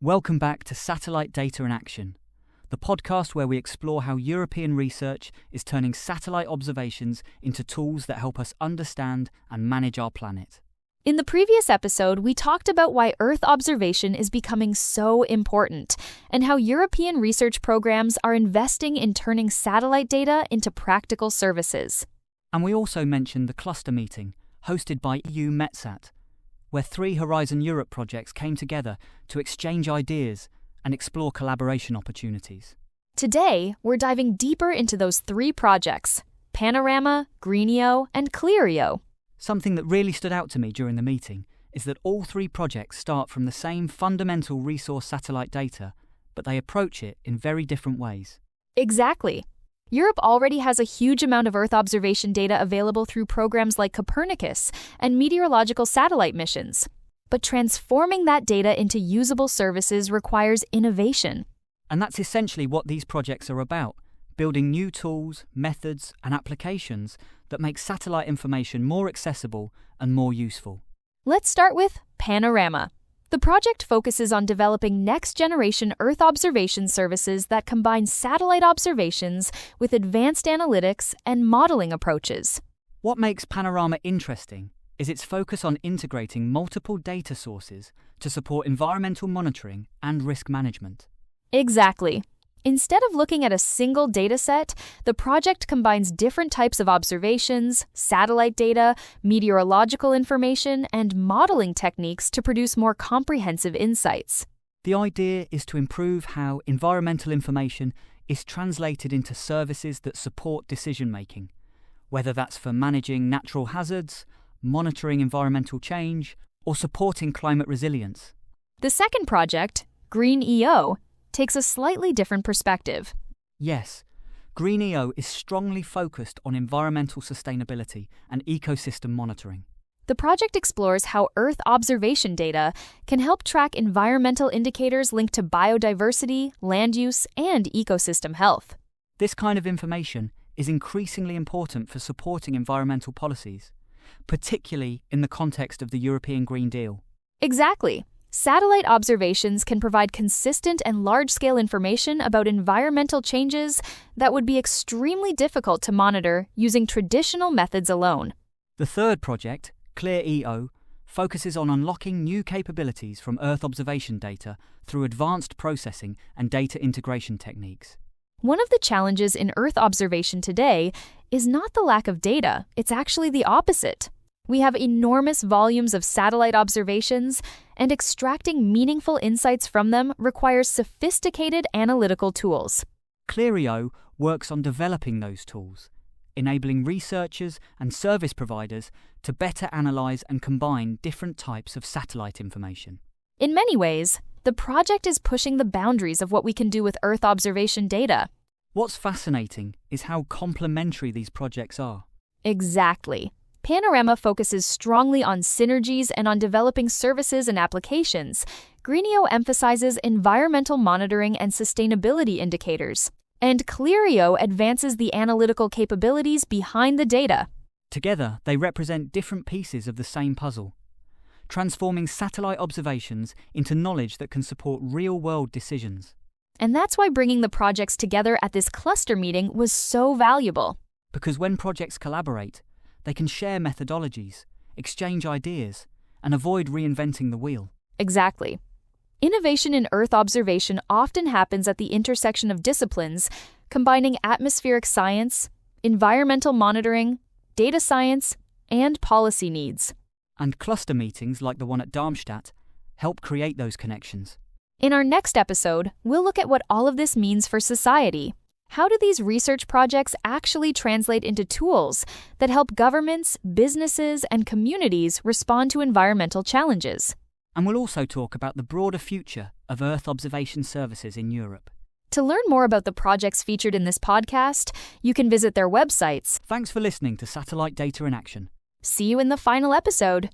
Welcome back to Satellite Data in Action, the podcast where we explore how European research is turning satellite observations into tools that help us understand and manage our planet. In the previous episode, we talked about why Earth observation is becoming so important and how European research programs are investing in turning satellite data into practical services. And we also mentioned the cluster meeting hosted by EUMETSAT, where 3 Horizon Europe projects came together to exchange ideas and explore collaboration opportunities. Today, we're diving deeper into those 3 projects: Panorama, GreenEO, and CLEAR-EO. Something that really stood out to me during the meeting is that all 3 projects start from the same fundamental resource satellite data, but they approach it in very different ways. Exactly. Europe already has a huge amount of Earth observation data available through programs like Copernicus and meteorological satellite missions. But transforming that data into usable services requires innovation. And that's essentially what these projects are about: building new tools, methods, and applications that make satellite information more accessible and more useful. Let's start with Panorama. The project focuses on developing next-generation Earth observation services that combine satellite observations with advanced analytics and modeling approaches. What makes Panorama interesting is its focus on integrating multiple data sources to support environmental monitoring and risk management. Exactly. Instead of looking at a single dataset, the project combines different types of observations, satellite data, meteorological information, and modeling techniques to produce more comprehensive insights. The idea is to improve how environmental information is translated into services that support decision-making, whether that's for managing natural hazards, monitoring environmental change, or supporting climate resilience. The second project, GreenEO, takes a slightly different perspective. Yes, GreenEO is strongly focused on environmental sustainability and ecosystem monitoring. The project explores how Earth observation data can help track environmental indicators linked to biodiversity, land use, and ecosystem health. This kind of information is increasingly important for supporting environmental policies, particularly in the context of the European Green Deal. Exactly. Satellite observations can provide consistent and large-scale information about environmental changes that would be extremely difficult to monitor using traditional methods alone. The third project, CLEAR-EO, focuses on unlocking new capabilities from Earth observation data through advanced processing and data integration techniques. One of the challenges in Earth observation today is not the lack of data, it's actually the opposite. We have enormous volumes of satellite observations, and extracting meaningful insights from them requires sophisticated analytical tools. CLEAR-EO works on developing those tools, enabling researchers and service providers to better analyze and combine different types of satellite information. In many ways, the project is pushing the boundaries of what we can do with Earth observation data. What's fascinating is how complementary these projects are. Exactly. Panorama focuses strongly on synergies and on developing services and applications. GreenEO emphasizes environmental monitoring and sustainability indicators. And CLEAR-EO advances the analytical capabilities behind the data. Together, they represent different pieces of the same puzzle, transforming satellite observations into knowledge that can support real-world decisions. And that's why bringing the projects together at this cluster meeting was so valuable. Because when projects collaborate, they can share methodologies, exchange ideas, and avoid reinventing the wheel. Exactly. Innovation in Earth observation often happens at the intersection of disciplines, combining atmospheric science, environmental monitoring, data science, and policy needs. And cluster meetings like the one at Darmstadt help create those connections. In our next episode, we'll look at what all of this means for society. How do these research projects actually translate into tools that help governments, businesses, and communities respond to environmental challenges? And we'll also talk about the broader future of Earth observation services in Europe. To learn more about the projects featured in this podcast, you can visit their websites. Thanks for listening to Satellite Data in Action. See you in the final episode.